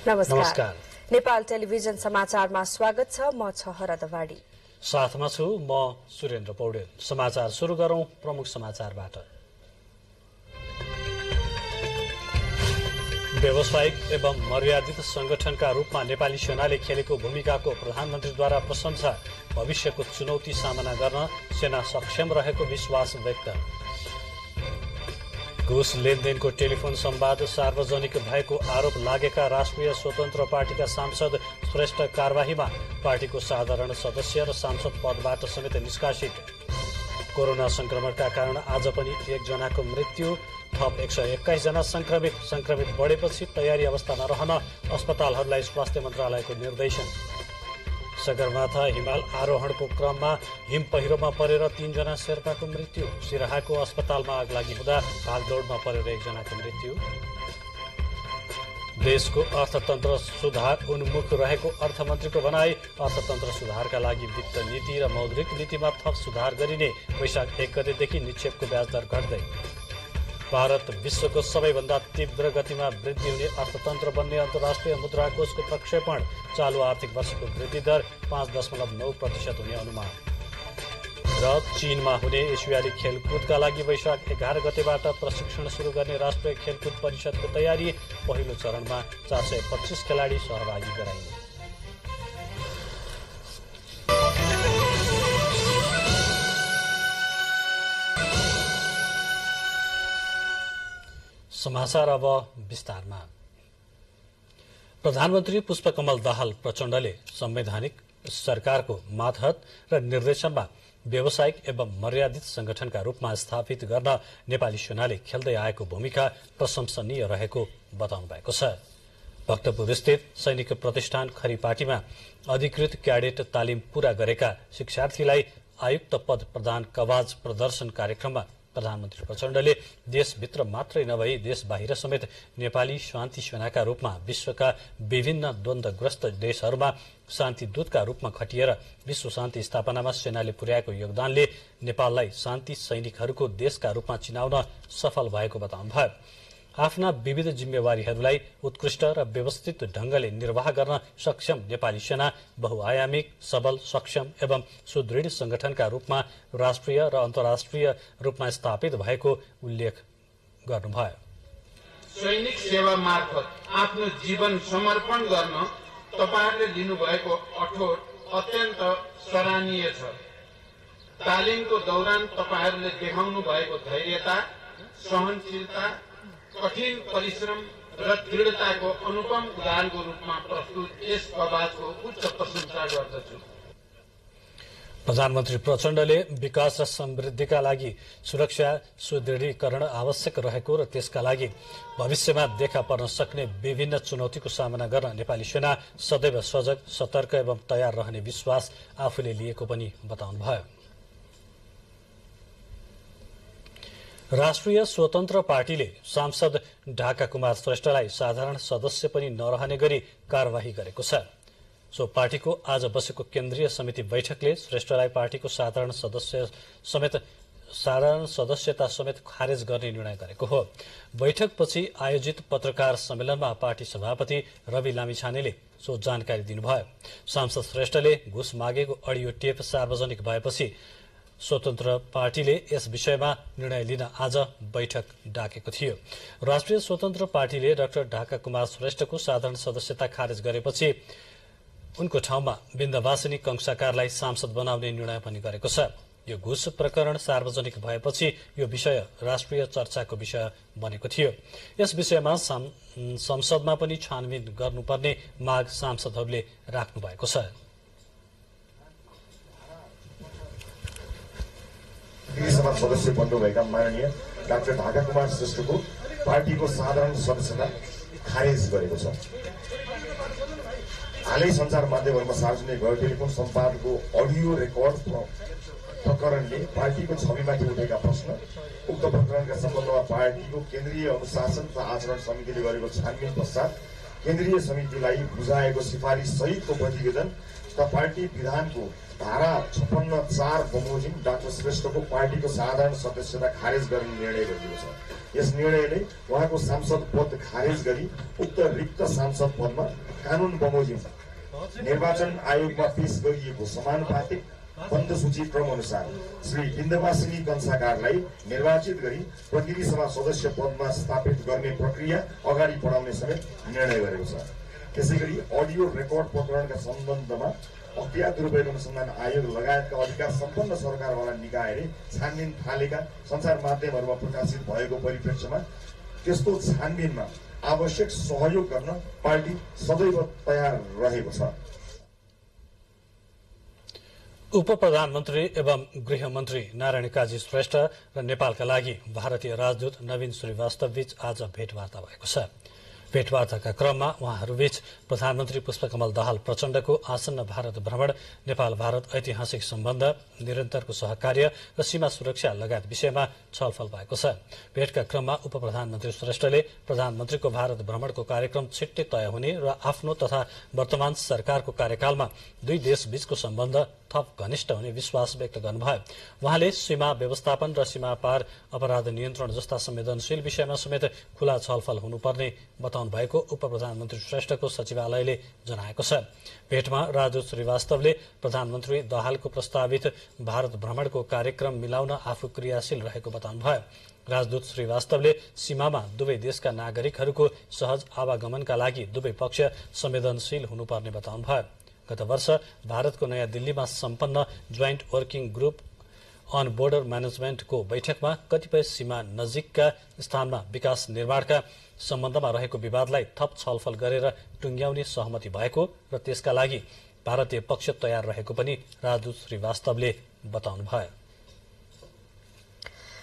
नमस्कार। नेपाल टेलिभिजन समाचारमा स्वागत छ। म छहरा दवाडी साथमा छु म सुरेन्द्र पौडेल। समाचार सुरु गरौं प्रमुख समाचारबाट। व्यवसायिक एवं मर्यादित संगठनका रूपमा नेपाली सेनाले खेलेको भूमिकाको प्रधानमन्त्रीद्वारा प्रशंसा। भविष्यको चुनौती सामना गर्न सेना सक्षम रहेको विश्वास व्यक्त। घुस लेनदेनको टेलिफोन संवाद सार्वजनिक भएको आरोप लागेका राष्ट्रिय स्वतन्त्र पार्टीका सांसद श्रेष्ठ कार्यवाहीमा। पार्टीको साधारण सदस्य र सांसद पदबाट समेत निष्कासित। कोरोना संक्रमणका कारण आज पनि एकजनाको मृत्यु, थप 121 जना संक्रमित बढेपछि तयारी अवस्थामा रहन अस्पतालहरूलाई स्वास्थ्य मन्त्रालयको निर्देशन। सगरमाथा हिमाल आरोहणको क्रममा हिम पहिरोमा परेर 3 जना शेर्पाको मृत्यु। सिराहाको अस्पतालमा आगलागी हुँदा भागदौड़मा परेर 1 जनाको मृत्यु। देशको अर्थतन्त्र सुधार उन्मुख रहेको अर्थमन्त्रीको भनाई। अर्थतन्त्र सुधारका लागि वित्त नीति र मौद्रिक नीतिमा थप सुधार गरिने। वैशाख 1 गतेदेखि निक्षेपको ब्याजदर घट्दै। भारत विश्वको सबैभन्दा तीव्र गतिमा वृद्धि हुने अर्थतन्त्र बन्ने अन्तर्राष्ट्रिय मुद्रा कोषको प्रक्षेपण। चालु आर्थिक वर्षको वृद्धि दर 5.9% हुने अनुमान। र चीनमा हुने एसियाली खेलकुदका लागि वैशाख 11 गतेबाट प्रशिक्षण शुरू गर्ने राष्ट्रिय खेलकुद परिषदको तयारी। पहिलो चरणमा 425 खेलाडी सहभागी गराइने। समाचार अब विस्तारमा। प्रधानमन्त्री पुष्पकमल दाहाल प्रचण्डले संवैधानिक सरकारको मातहत र निर्देशनमा व्यवसायिक एवं मर्यादित संगठनका रूपमा स्थापित गर्न नेपाली सेनाले खेल्दै आएको भूमिका प्रशंसनीय रहेको बताउनु भएको छ। भक्तपुर स्थित सैनिक प्रतिष्ठान खरीपाटीमा अधिकृत क्याडेट तालिम पूरा गरेका शिक्षार्थीलाई आयुक्त पद प्रदान कवाज प्रदर्शन कार्यक्रममा प्रधानमन्त्री प्रचण्डले देशभित्र मात्रै नभई देश बाहिर समेत नेपाली शान्ति सेनाका रूपमा विश्वका विभिन्न द्वन्द्वग्रस्त देशहरूमा शान्ति दूतका रूपमा खटिएर विश्व शान्ति स्थापनामा सेनाले पुर्याएको योगदानले नेपाललाई शान्ति सैनिकहरूको देशका रूपमा चिनाउन सफल भएको बताउनुभयो। आफ्ना विविध जिम्मेवारीहरूलाई उत्कृष्ट र व्यवस्थित ढंगले निर्वाह गर्न सक्षम नेपाली सेना बहुआयामिक, सबल, सक्षम एवं सुदृढ संगठनका रूपमा राष्ट्रिय र अन्तर्राष्ट्रिय रूपमा स्थापित भएको उल्लेख गर्नुभयो। सैनिक सेवा मार्फत आफ्नो जीवन समर्पण गर्न तपाईहरुले लिनुभएको अठोट अत्यन्त सराहनीय छ। तालिमको दौरान तपाईहरुले देखाउनु भएको धैर्यता, सहनशीलता, कठिन परिश्रम र दृढताको अनुपम उदाहरणको रूपमा प्रस्तुत यस कवाजको उच्च प्रशंसा गर्दछु। प्रधानमन्त्री प्रचण्डले विकास र समृद्धिका लागि सुरक्षा सुदृढीकरण आवश्यक रहेको र त्यसका लागि भविष्यमा देखा पर्न सक्ने विभिन्न चुनौतीको सामना गर्न नेपाली सेना सदैव सजग, सतर्क एवं तयार रहने विश्वास आफूले लिएको पनि बताउनुभयो। राष्ट्रिय स्वतन्त्र पार्टीले सांसद ढाका कुमार श्रेष्ठलाई साधारण सदस्य पनि नरहने गरी कार्यवाही गरेको छ। सो पार्टीको आज बसेको केन्द्रीय समिति बैठकले श्रेष्ठलाई पार्टीको साधारण सदस्यता समेत खारेज गर्ने निर्णय गरेको हो। बैठकपछि आयोजित पत्रकार सम्मेलनमा पार्टी सभापति रवि लामिछानेले सो जानकारी दिनुभयो। सांसद श्रेष्ठले घुस मागेको अडियो टेप सार्वजनिक भएपछि स्वतन्त्र पार्टीले यस विषयमा निर्णय लिन आज बैठक डाकेको थियो। राष्ट्रिय स्वतन्त्र पार्टीले डाक्टर ढाका कुमार श्रेष्ठको साधारण सदस्यता खारेज गरेपछि उनको ठाउँमा बिन्दवासिनी कंसाकारलाई सांसद बनाउने निर्णय पनि गरेको छ। यो घुस प्रकरण सार्वजनिक भएपछि यो विषय राष्ट्रिय चर्चाको विषय बनेको थियो। यस विषयमा संसदमा पनि छानबिन गर्नुपर्ने माग सांसदहरूले राख्नु भएको छ। सभा सदस्य बन्नुभएका माननीय डाक्टर ढाका कुमार श्रेष्ठको पार्टीको साधारण सदस्यता खारेज गरेको छ। हालै सञ्चार माध्यमहरूमा सार्वजनिक भएको टेलिफोन सम्वादको अडियो रेकर्ड प्रकरणले पार्टीको छविमाथि उठेका प्रश्न, उक्त प्रकरणका सम्बन्धमा पार्टीको केन्द्रीय अनुशासन तथा आचरण समितिले गरेको छानबिन पश्चात केन्द्रीय समितिलाई बुझाएको सिफारिस सहितको प्रतिवेदन पार्टी विधानको धारा 56(4) बमोजिम डाक्टर श्रेष्ठको पार्टीको साधारण सदस्यता खारेज गर्ने निर्णय गरिएको छ। यस निर्णयले उहाँको सांसद पद खारेज गरी उक्त रिक्त सांसद पदमा कानून बमोजिम निर्वाचन आयोगमा पेश गरिएको समानुपातिक बन्द सूची क्रम अनुसार श्री बिन्दवासिनी कंसाकारलाई निर्वाचित गरी प्रतिनिधि सभा सदस्य पदमा स्थापित गर्ने प्रक्रिया अगाडि बढाउने समेत निर्णय गरेको छ। त्यसैगरी अडियो रेकर्ड प्रकरणका सम्बन्धमा अज्ञात दुरुपयोग अनुसन्धान आयोग लगायतका अधिकार सम्पन्न सरकारवाला निकायले छानबिन थालेका सञ्चार माध्यमहरूमा प्रकाशित भएको परिप्रेक्ष्यमा त्यस्तो छानबिनमा आवश्यक सहयोग गर्न पार्टी सदैव तयार रहेको छ। उप प्रधानमन्त्री एवं गृहमन्त्री नारायण काजी श्रेष्ठ र नेपालका लागि भारतीय राजदूत नवीन श्रीवास्तव बीच आज भेटवार्ता भएको छ। भेटवार्ताका क्रममा उहाँहरूबीच प्रधानमन्त्री पुष्पकमल दाहाल प्रचण्डको आसन्न भारत भ्रमण, नेपाल भारत ऐतिहासिक सम्बन्ध, निरन्तरको सहकार्य र सीमा सुरक्षा लगायत विषयमा छलफल भएको छ। भेटका क्रममा उप प्रधानमन्त्री श्रेष्ठले प्रधानमन्त्रीको भारत भ्रमणको कार्यक्रम छिट्टै तय हुने र आफ्नो तथा वर्तमान सरकारको कार्यकालमा दुई देशबीचको सम्बन्ध थप घनिष्ठ हुने विश्वास व्यक्त गर्नुभयो। उहाँले सीमा व्यवस्थापन र सीमा पार अपराध नियन्त्रण जस्ता संवेदनशील विषयमा समेत खुला छलफल हुनुपर्ने बताउनु भएको उप प्रधानमन्त्री श्रेष्ठको सचिवालयले जनाएको छ। भेटमा राजदूत श्रीवास्तवले प्रधानमन्त्री दाहालको प्रस्तावित भारत भ्रमणको कार्यक्रम मिलाउन आफू क्रियाशील रहेको बताउनुभयो। राजदूत श्रीवास्तवले सीमामा दुवै देशका नागरिकहरूको सहज आवागमनका लागि दुवै पक्ष संवेदनशील हुनुपर्ने बताउनुभयो। गत वर्ष भारतको नयाँ दिल्लीमा सम्पन्न joint working group on border म्यानेजमेन्टको बैठकमा कतिपय सीमा नजिकका स्थानमा विकास निर्माणका सम्बन्धमा रहेको विवादलाई थप छलफल गरेर टुंग्याउने सहमति भएको र त्यसका लागि भारतीय पक्ष तयार रहेको पनि राजदूत श्रीवास्तवले बताउनुभयो।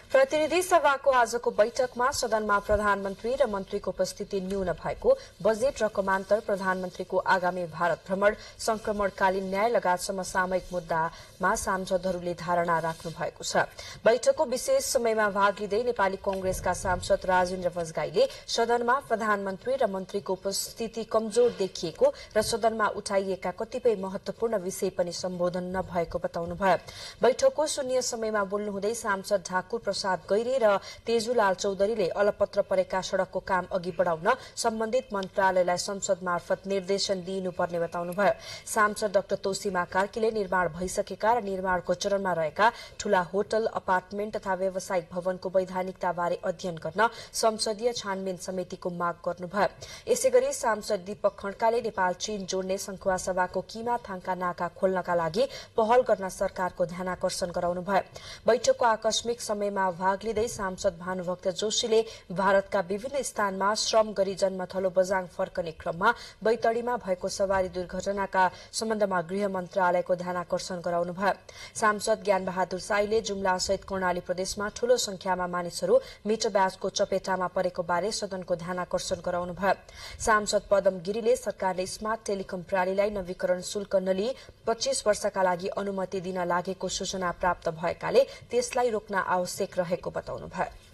प्रतिनिधि सभाको आजको बैठकमा सदनमा प्रधानमन्त्री र मन्त्रीको उपस्थिति न्यून भएको, बजेट रकमान्तर, प्रधानमन्त्रीको आगामी भारत भ्रमण, संक्रमणकालीन न्याय लगायत समसामयिक मुद्दामा सांसदहरूले धारणा राख्नु भएको छ। बैठकको विशेष समयमा भाग लिँदै नेपाली कांग्रेसका सांसद राजेन्द्र बजगाईले सदनमा प्रधानमन्त्री र मन्त्रीको उपस्थिति कमजोर देखिएको र सदनमा उठाइएका कतिपय महत्वपूर्ण विषय पनि सम्बोधन नभएको बताउनुभयो। बैठकको शून्य समयमा बोल्नुहुँदै सांसद ठाकुर प्रसाद गैरी र तेजुलाल चौधरीले अलपत्र परेका सड़कको काम अघि बढ़ाउन सम्बन्धित मन्त्रालयलाई संसद मार्फत निर्देशन दिइनुपर्ने बताउनुभयो। सांसद डाक्टर तोसीमा कार्कीले निर्माण भइसकेका र निर्माणको चरणमा रहेका ठूला होटल, अपार्टमेन्ट तथा व्यावसायिक भवनको वैधानिकताबारे अध्ययन गर्न संसदीय छानबिन समितिको माग गर्नुभयो। यसैगरी सांसद दीपक खड्काले नेपाल चीन जोड्ने संखुवा सभाको किमा थाङका नाका खोल्नका लागि पहल गर्न सरकारको ध्यानाकर्षण गराउनुभयो। बैठकको आकस्मिक समयमा भाग लिँदै सांसद भानुभक्त जोशीले भारतका विभिन्न स्थानमा श्रम गरी जन्मथलो बजाङ फर्कने क्रममा बैतडीमा भएको सवारी दुर्घटनाका सम्बन्धमा गृह मन्त्रालयको ध्यानाकर्षण गराउनुभयो। सांसद ज्ञानबहादुर साईले जुम्ला सहित कर्णाली प्रदेशमा ठूलो संख्यामा मानिसहरू मिटरब्याजको चपेटामा परेको बारे सदनको ध्यानाकर्षण गराउनुभयो। सांसद पदम गिरीले सरकारले स्मार्ट टेलिकम प्रणालीलाई नवीकरण शुल्क नलिई 25 वर्षका लागि अनुमति दिन लागेको सूचना प्राप्त भएकाले त्यसलाई रोक्न आवश्यक रहेको बताउनुभयो।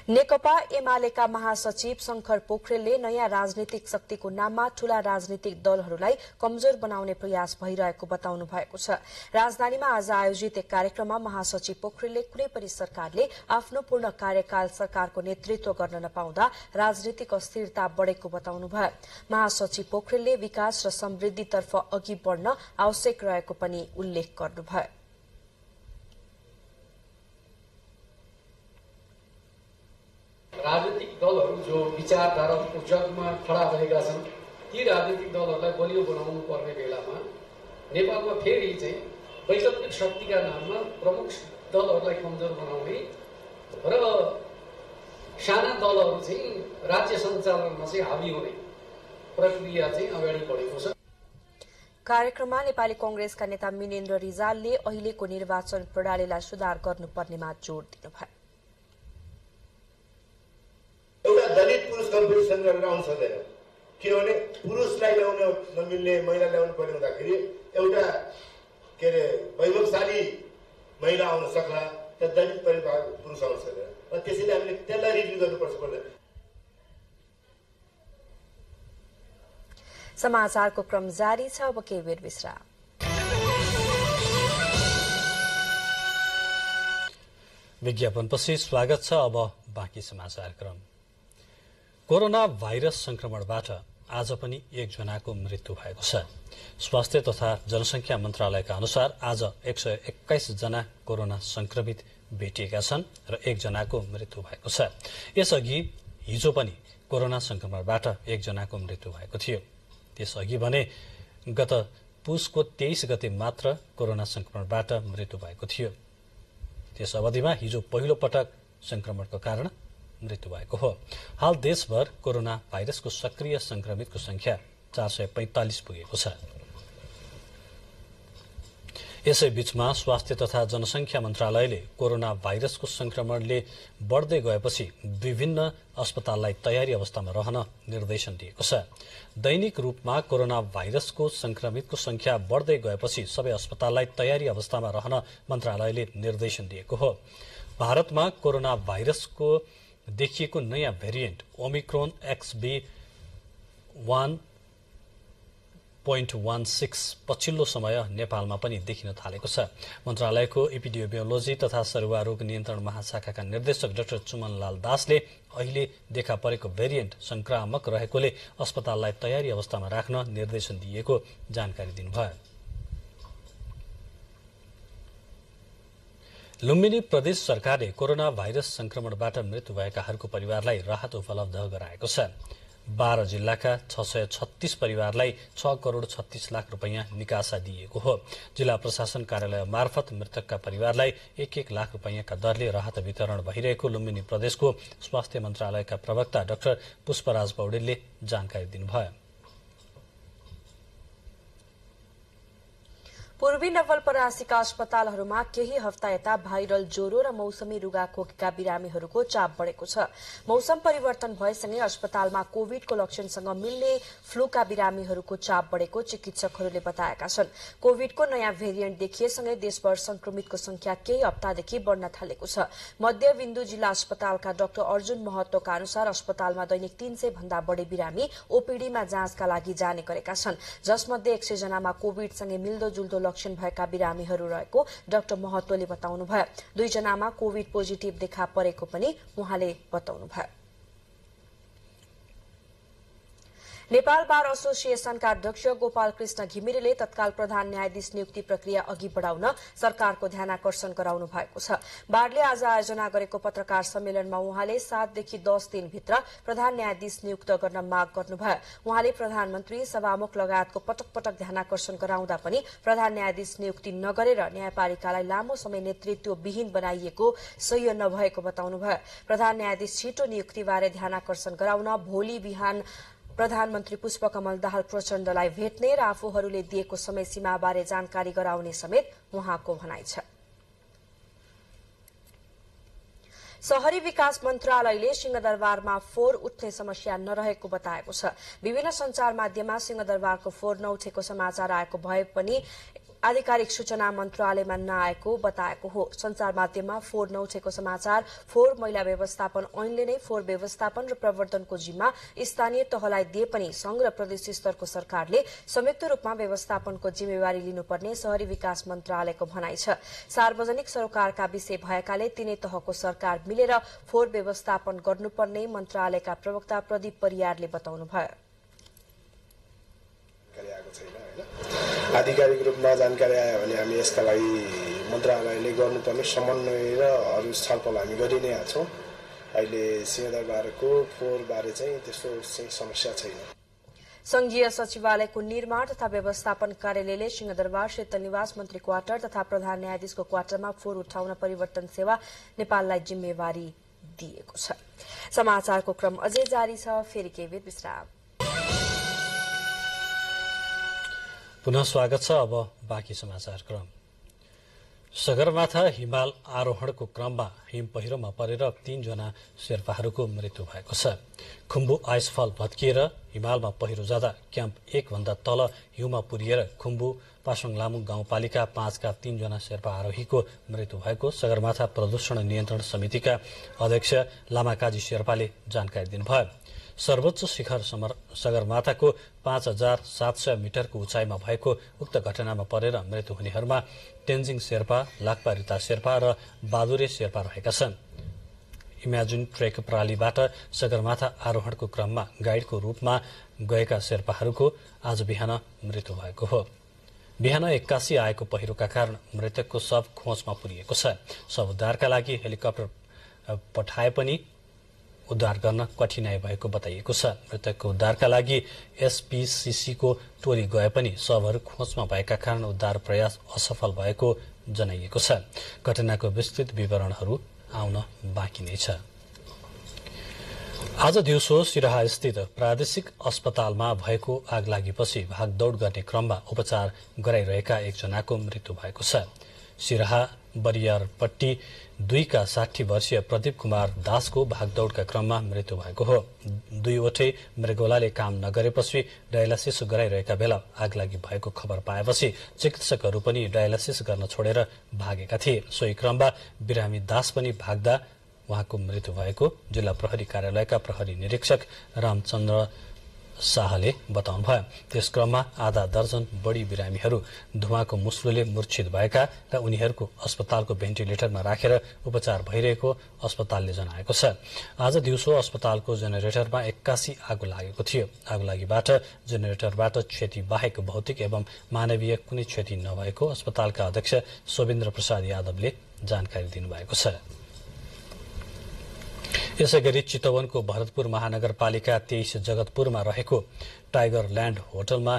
नेकपा एमालेका महासचिव शंकर पोखरेलले नयाँ राजनीतिक शक्तिको नाममा ठूला राजनीतिक दलहरूलाई कमजोर बनाउने प्रयास भइरहेको बताउनु भएको छ। राजधानीमा आज आयोजित एक कार्यक्रममा महासचिव पोखरेलले कुनै पनि सरकारले आफ्नो पूर्ण कार्यकाल सरकारको नेतृत्व गर्न नपाउँदा राजनीतिक अस्थिरता बढ़ेको बताउनुभयो। महासचिव पोखरेलले विकास र समृद्धितर्फ अघि बढ़न आवश्यक रहेको पनि उल्लेख गर्नुभयो। राजनीतिक दलहरू जो विचारधाराको जगमा खडा रहेका छन् ती राजनीतिक दलहरूलाई बलियो बनाउनु पर्ने बेलामा नेपालमा फेरि चाहिँ वैकल्पिक शक्तिका नाममा प्रमुख दलहरूलाई कमजोर बनाउने र साना दलहरू चाहिँ राज्य सञ्चालनमा चाहिँ हावी हुने प्रक्रिया चाहिँ अगाडि बढेको छ। कार्यक्रममा नेपाली कांग्रेसका नेता मिनेन्द्र रिजालले अहिलेको निर्वाचन प्रणालीलाई सुधार गर्नुपर्नेमा जोड़ दिनुभयो। एउटा दलित पुरुष कम्पिटिसन गरेर आउन सक्दैन, किनभने पुरुषलाई ल्याउन नमिल्ने महिला ल्याउनु पर्ने हुँदाखेरि एउटा के अरे वैभवशाली महिला आउन सक्ला, तर दलित परिवार पुरुष आउन सक्दैन र त्यसैले हामीले त्यसलाई रिभ्यू गर्नुपर्छ। समाचारको क्रम जारी छ। अब केही बेर विश्राम। विज्ञापनपछि स्वागत छ। अब बाँकी समाचार क्रम। कोरोना भाइरस संक्रमणबाट आज पनि एकजनाको मृत्यु भएको छ। स्वास्थ्य तथा जनसंख्या मन्त्रालयका अनुसार आज 121 जना कोरोना संक्रमित भेटिएका छन् र एकजनाको मृत्यु भएको छ। यसअघि हिजो पनि कोरोना संक्रमणबाट एकजनाको मृत्यु भएको थियो। त्यसअघि भने गत पुसको 23 गते मात्र कोरोना संक्रमणबाट मृत्यु भएको थियो। त्यस अवधिमा हिजो पहिलो पटक संक्रमणको कारण मृत्यु भएको हो। हाल देशभर कोरोना भाइरसको सक्रिय संक्रमितको संख्या 445 पुगेको छ। यसैबीचमा स्वास्थ्य तथा जनसंख्या मन्त्रालयले कोरोना भाइरसको संक्रमणले बढ्दै गएपछि विभिन्न अस्पताललाई तयारी अवस्थामा रहन निर्देशन दिएको छ। दैनिक रूपमा कोरोना भाइरसको संक्रमितको संख्या बढ्दै गएपछि सबै अस्पताललाई तयारी अवस्थामा रहन मन्त्रालयले निर्देशन दिएको हो। भारतमा कोरोना भाइरसको देखिएको नयाँ भेरिएन्ट ओमिक्रोन XB1.16 पछिल्लो समय नेपालमा पनि देखिन थालेको छ। मन्त्रालयको एपिडेमियोलोजी तथा सरुवा रोग नियन्त्रण महाशाखाका निर्देशक डाक्टर चुमनलाल दासले अहिले देखा परेको भेरिएन्ट संक्रामक रहेकोले अस्पताललाई तयारी अवस्थामा राख्न निर्देशन दिएको जानकारी दिनुभयो। लुम्बिनी प्रदेश सरकारले कोरोना भाइरस संक्रमणबाट मृत्यु भएकाहरूको परिवारलाई राहत उपलब्ध गराएको छ। 12 जिल्लाका 636 परिवारलाई 6 करोड़ 36 लाख रुपैयाँ निकासा दिएको हो। जिल्ला प्रशासन कार्यालय मार्फत मृतकका परिवारलाई 1-1 लाख रुपैयाँका दरले राहत वितरण भइरहेको लुम्बिनी प्रदेशको स्वास्थ्य मन्त्रालयका प्रवक्ता डाक्टर पुष्पराज पौडेलले जानकारी दिनुभयो। पूर्वी नवलपरासीका अस्पतालहरूमा केही हफ्ता यता भाइरल ज्वरो र मौसमी रुगाखोकीका बिरामीहरूको चाप बढेको छ। मौसम परिवर्तन भएसँगै अस्पतालमा कोविडको लक्षणसँग मिल्ने फ्लूका बिरामीहरूको चाप बढेको चिकित्सकहरूले बताएका छन्। कोविडको नयाँ भेरिएन्ट देखिएसँगै देशभर संक्रमितको संख्या केही हप्तादेखि बढ्न थालेको छ। मध्यबिन्दु जिल्ला अस्पतालका डाक्टर अर्जुन महतोका अनुसार अस्पतालमा दैनिक 300 भन्दा बढी बिरामी ओपीडीमा जाँचका लागि जाने गरेका छन्, जसमध्ये 100 जनामा कोविडसँगै मिल्दोजुल्दो लक्षण भएका बिरामीहरू रहेको डाक्टर महतोले बताउनुभयो। 2 जनामा कोविड पोजिटिभ देखा परेको पनि उहाँले बताउनुभयो। नेपाल बार एसोसिएशनका अध्यक्ष गोपाल कृष्ण घिमिरेले तत्काल प्रधान न्यायाधीश नियुक्ति प्रक्रिया अघि बढ़ाउन सरकारको ध्यानाकर्षण गराउनु भएको छ। बारले आज आयोजना गरेको पत्रकार सम्मेलनमा उहाँले 7 देखि 10 दिनभित्र प्रधान न्यायाधीश नियुक्त गर्न माग गर्नुभयो। उहाँले प्रधानमन्त्री सभामुख लगायतको पटक पटक ध्यानाकर्षण गराउँदा पनि प्रधान न्यायाधीश नियुक्ति नगरेर न्यायपालिकालाई लामो समय नेतृत्वविहीन बनाइएको सह्य नभएको बताउनुभयो। प्रधान न्यायाधीश छिटो नियुक्तिबारे ध्यानाकर्षण गराउन भोलि बिहान प्रधानमन्त्री पुष्पकमल दाहाल प्रचण्डलाई भेट्ने र आफूहरूले दिएको समय सीमाबारे जानकारी गराउने समेत उहाँको भनाइ छ। शहरी विकास मन्त्रालयले सिंहदरबारमा फोहोर उठ्ने समस्या नरहेको बताएको छ। विभिन्न संचार माध्यममा सिंहदरबारको फोहोर नउठेको समाचार आएको भए पनि आधिकारिक सूचना मन्त्रालयमा नआएको बताएको हो। संचार माध्यममा फोहोर नउठेको समाचार फोहोर मैला व्यवस्थापन ऐनले नै फोहोर व्यवस्थापन र प्रवर्धनको जिम्मा स्थानीय तहलाई दिए पनि संघ र प्रदेश स्तरको सरकारले संयुक्त रूपमा व्यवस्थापनको जिम्मेवारी लिनुपर्ने शहरी विकास मन्त्रालयको भनाइ छ। सार्वजनिक सरोकारका विषय भएकाले तिनै तहको सरकार मिलेर फोहोर व्यवस्थापन गर्नुपर्ने मन्त्रालयका प्रवक्ता प्रदीप परियारले बताउनुभयो। आधिकारिक रूपमा जानकारी आयो भने हामी यसका लागि मन्त्रालयले गर्नुपर्ने समन्वय र अरू छलफल हामी गरि नै छौँ। अहिले सिंहदरबारको फोहोर बारे चाहिँ त्यस्तो समस्या छैन। संघीय सचिवालयको निर्माण तथा व्यवस्थापन कार्यालयले सिंहदरबार शीतल निवास मन्त्री क्वार्टर तथा प्रधान न्यायाधीशको क्वार्टरमा फोहोर उठाउन परिवर्तन सेवा नेपाललाई जिम्मेवारी दिएको छ। समाचारको क्रम अझै जारी छ। फेरि केही बेर विश्राम। पुनः स्वागत छ। अब बाँकी समाचार क्रम। सगरमाथा हिमाल आरोहणको क्रममा हिम पहिरोमा परेर 3 जना शेर्पाहरूको मृत्यु भएको छ। खुम्बु आइसफल भत्किएर हिमालमा पहिरो जाँदा क्याम्प 1 भन्दा तल हिउँमा पुरिएर खुम्बु पासोङ लामुङ गाउँपालिका 5 का 3 जना शेर्पा आरोहीको मृत्यु भएको सगरमाथा प्रदूषण नियन्त्रण समितिका अध्यक्ष लामाकाजी शेर्पाले जानकारी दिनुभयो। सर्वोच्च शिखर सगरमाथाको 5700 मिटरको उचाइमा भएको उक्त घटनामा परेर मृत्यु हुनेहरूमा तेन्जिङ शेर्पा, लाक्पा रिता शेर्पा र बादुरे शेर्पा रहेका छन्। इमेजिन ट्रेक प्रणालीबाट सगरमाथा आरोहणको क्रममा गाइडको रूपमा गएका शेर्पाहरूको आज बिहान मृत्यु भएको हो। बिहान 81 आएको पहिरोका कारण मृतकको शव खोजमा पुरिएको छ। शव उद्धारका लागि हेलिकप्टर पठाए पनि उद्धार गर्न कठिनाई भएको बताइएको छ। मृतकको उद्धारका लागि एसपीसीसीको टोली गए पनि शवहरू खोजमा भएका कारण उद्धार प्रयास असफल भएको जनाइएको छ। घटनाको विस्तृत विवरणहरू आउन बाँकी नै छ। आज दिउँसो सिराहा स्थित प्रादेशिक अस्पतालमा भएको आगलागीपछि भागदौड़ गर्ने क्रममा उपचार गराइरहेका एकजनाको मृत्यु भएको छ। सिराहा बरियारपट्टी 2 का 60 वर्षीय प्रदीप कुमार दासको भागदौड़का क्रममा मृत्यु भएको हो। 2वटै मृगौलाले काम नगरेपछि डायलासिस गराइरहेका बेला आगलागी भएको खबर पाएपछि चिकित्सकहरू पनि डायलासिस गर्न छोडेर भागेका थिए। सोही क्रममा बिरामी दास पनि भाग्दा उहाँको मृत्यु भएको जिल्ला प्रहरी कार्यालयका प्रहरी निरीक्षक रामचन्द्र शाहले बताउनुभयो। त्यस क्रममा आधा दर्जन बढी बिरामीहरू धुवाको मुस्लोले मूर्छित भएका र उनीहरूको अस्पतालको भेन्टिलेटरमा राखेर उपचार भइरहेको अस्पतालले जनाएको छ। आज दिउँसो अस्पतालको जेनेरेटरमा 81 आगो लागेको थियो। आगोलागीबाट जेनेरेटरबाट क्षति बाहेक भौतिक एवं मानवीय कुनै क्षति नभएको अस्पतालका अध्यक्ष शोभेन्द्र प्रसाद यादवले जानकारी दिनुभएको छ। यसैगरी चितवनको भरतपुर महानगरपालिका 23 जगतपुरमा रहेको टाइगर ल्याण्ड होटलमा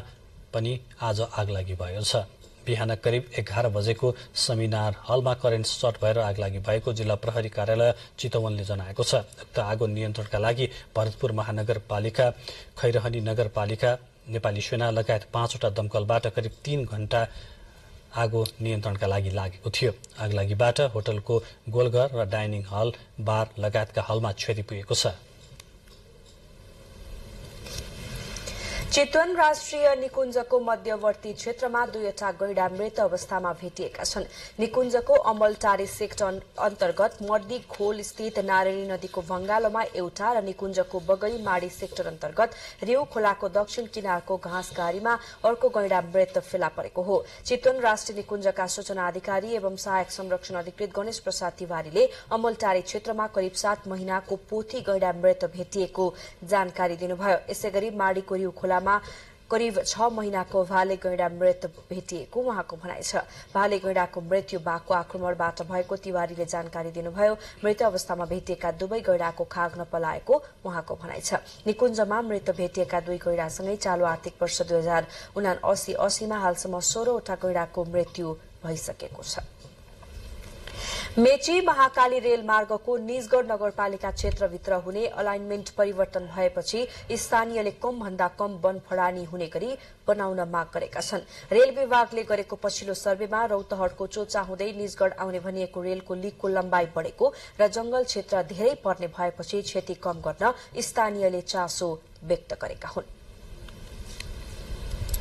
पनि आज आगलागी भएको छ। बिहान करिब 11 बजेको सेमिनार हलमा करेन्ट सर्ट भएर आगलागी भएको जिल्ला प्रहरी कार्यालय चितवनले जनाएको छ। उक्त आगो नियन्त्रणका लागि भरतपुर महानगरपालिका, खैरहनी नगरपालिका, नेपाली सेना लगायत 5वटा दमकलबाट करिब 3 घण्टा आगो नियन्त्रणका लागि लागेको थियो। आगलागीबाट होटलको गोलघर र डाइनिङ हल, बार लगायतका हलमा क्षति पुगेको छ। चितवन राष्ट्रिय निकुञ्जको मध्यवर्ती क्षेत्रमा 2वटा गैंडा मृत अवस्थामा भेटिएका छन्। निकुञ्जको अमलटारी सेक्टर अन्तर्गत मर्दी खोल स्थित नारायणी नदीको भंगालोमा एउटा र निकुञ्जको बगई माडी सेक्टर अन्तर्गत रेउ खोलाको दक्षिण किनारको घाँसघारीमा अर्को गैंडा मृत फेला परेको हो। चितवन राष्ट्रिय निकुञ्जका सूचना अधिकारी एवं सहायक संरक्षण अधिकृत गणेश प्रसाद तिवारीले अमलटारी क्षेत्रमा करिब 7 महिनाको पोथी गैंडा मृत भेटिएको जानकारी दिनुभयो। यसैगरी माडीको रेउ खोलामा करिब 6 महिनाको भाले गैंडा मृत भेटिएको उहाँको भनाइ छ। भाले गैंडाको मृत्यु बाघको आक्रमणबाट भएको तिवारीले जानकारी दिनुभयो। मृत अवस्थामा भेटिएका दुवै गैंडाको खाग नपलाएको उहाँको भनाइ छ। निकुञ्जमा मृत भेटिएका 2 गैंडासँगै चालु आर्थिक वर्ष 2079-80 मा हालसम्म 16वटा गैंडाको मृत्यु भइसकेको छ। मेची महाकाली रेल मार्गको निजगढ़ नगरपालिका क्षेत्रभित्र हुने अलाइनमेन्ट परिवर्तन भएपछि स्थानीयले कम भन्दा कम वन फडानी हुने गरी बनाउन माग गरेका छन्। रेल विभागले गरेको पछिल्लो सर्वेमा रौतहटको चोचा हुँदै निजगढ़ आउने भनिएको रेलको लिकको लम्बाई बढेको र जंगल क्षेत्र धेरै पर्ने भएपछि क्षति कम गर्न स्थानीयले चासो व्यक्त गरेका हुन्।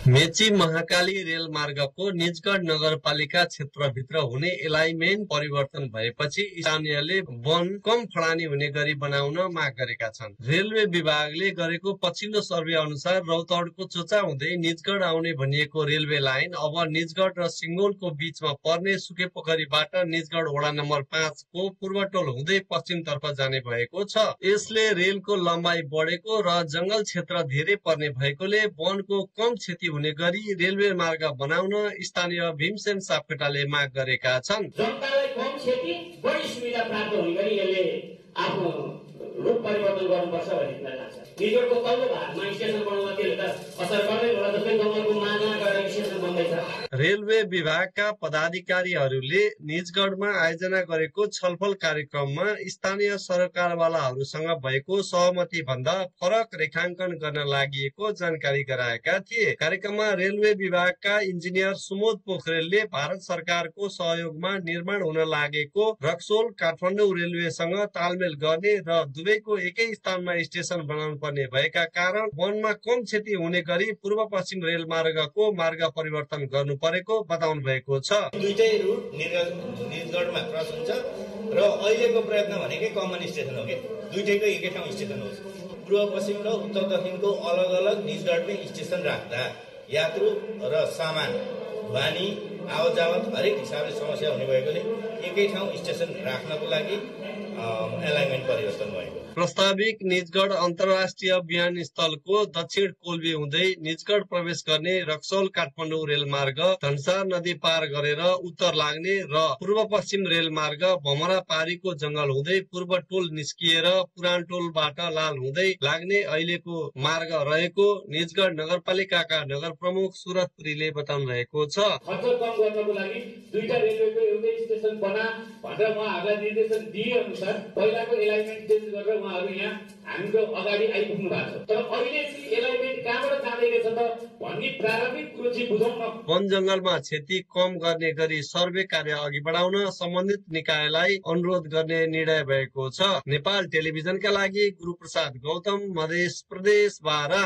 मेची महाकाली रेल मार्गको निजगढ़ नगरपालिका क्षेत्रभित्र हुने एलाइनमेन्ट परिवर्तन भएपछि स्थानीयले वन कम फडानी हुने गरी बनाउन माग गरेका छन्। रेलवे विभागले गरेको पछिल्लो सर्वे अनुसार रौतहटको चोचा हुँदै निजगढ़ आउने भनिएको रेलवे लाइन अब निजगढ़ र सिंगोलको बीचमा पर्ने सुकेपोखरीबाट निजगढ़ वडा नम्बर 5 को पूर्वटोल हुँदै पश्चिमतर्फ जाने भएको छ। यसले रेलको लम्बाई बढेको र जंगल क्षेत्र धेरै पर्ने भएकोले वनको कम क्षति हुने गरी रेलवे मार्ग बनाउन स्थानीय भीमसेन सापकोटाले माग गरेका छन्। जनतालाई कम क्षति बढी सुविधा प्राप्त हुने गरी यसले आफ्नो रूप परिवर्तन गर्नुपर्छ भन्ने कुरा लाग्छ। निजगढ़को तल्लो भागमा स्टेसन बनाउन त्यसले त असर गर्दै होला, जस्तै जंगलको माझमा गएर स्टेसन बन्दैछ। रेलवे विभागका पदाधिकारीहरूले निजगढ़मा आयोजना गरेको छलफल कार्यक्रममा स्थानीय सरकारवालाहरूसँग भएको सहमति भन्दा फरक रेखांकन गर्न लागि जानकारी गराएका थिए। कार्यक्रममा रेलवे विभागका इन्जिनियर सुमोद पोखरेलले भारत सरकारको सहयोगमा निर्माण हुन लागेको रक्सोल काठमाडौँ रेलवेसँग तालमेल गर्ने र दुवैको एकै स्थानमा स्टेशन बनाउनु पर्ने भएका कारण वनमा कम क्षति हुने गरी पूर्व पश्चिम रेल मार्गको मार्ग परिवर्तन गर्नु परेको बताउनु भएको छ। दुईटै रुट निजगढमा क्रस हुन्छ र अहिलेको प्रयत्न भनेकै कमन स्टेसन हो कि दुईटैको एकै ठाउँ स्टेसन हो। पूर्व पश्चिम र उत्तर दक्षिणको अलग अलग निजगढमै स्टेसन राख्दा यात्रु र सामान ढुवानी आवत जावत हरेक हिसाबले समस्या हुने भएकोले एकै ठाउँ स्टेसन राख्नको लागि एलाइनमेन्ट परिवर्तन भएको। प्रस्ताविक निजगढ अन्तर्राष्ट्रिय विमानस्थलको दक्षिण कोल्बी हुँदै निजगढ प्रवेश गर्ने रक्सौल काठमाडौँ रेलमार्ग धनसार नदी पार गरेर उत्तर लाग्ने र पूर्व पश्चिम रेलमार्ग भमरा पारीको जंगल हुँदै पूर्व टोल निस्किएर पुरान टोलबाट लाल हुँदै लाग्ने अहिलेको मार्ग रहेको निजगढ नगरपालिकाका नगर प्रमुख सुरत पुरीले बताउनु भएको छ। खर्च कम गर्नको लागि दुईटा रेलवेको एउटै स्टेसन बना भनेर उहाँहरूलाई निर्देशन दिए अनुसार पहिलाको एलाइनमेन्ट चेन्ज गरेर उहाँहरू यहाँ हाम्रो अगाडि आइपुग्नु भएको छ। तर अहिले एलाइनमेन्ट कहाँबाट जाँदै रहेछ त भन्ने प्रारम्भिक कुरो चाहिँ बुझाउन वन जंगलमा क्षति कम गर्ने गरी सर्वे कार्य अघि बढाउन सम्बन्धित निकायलाई अनुरोध गर्ने निर्णय भएको छ। नेपाल टेलिभिजनका लागि गुरुप्रसाद गौतम, मधेस प्रदेश, बारा।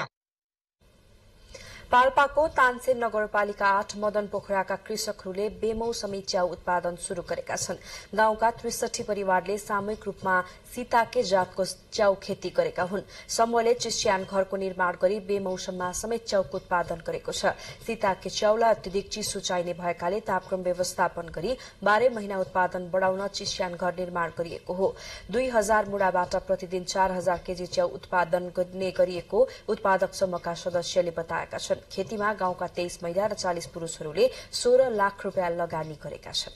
पाल्पाको तानसेन नगरपालिका 8 मदन पोखराका कृषकहरूले बेमौसमी च्याउ उत्पादन शुरू गरेका छन्। गाउँका 63 परिवारले सामूहिक रूपमा सीताके जातको च्याउ खेती गरेका हुन्। समूहले चिस्यान घरको निर्माण गरी बेमौसममा समेत च्याउको उत्पादन गरेको छ। सीताके च्याउलाई अत्यधिक चिसो चाहिने भएकाले तापक्रम व्यवस्थापन गरी 12 महिना उत्पादन बढाउन चिस्यान घर निर्माण गरिएको हो। 2000 मुडाबाट प्रतिदिन 4000 केजी च्याउ उत्पादन गर्ने गरिएको उत्पादक समूहका सदस्यले बताएका छन्। खेतीमा गाउँका 23 महिला र 40 पुरूषहरूले 16 लाख रुपियाँ लगानी गरेका छन्।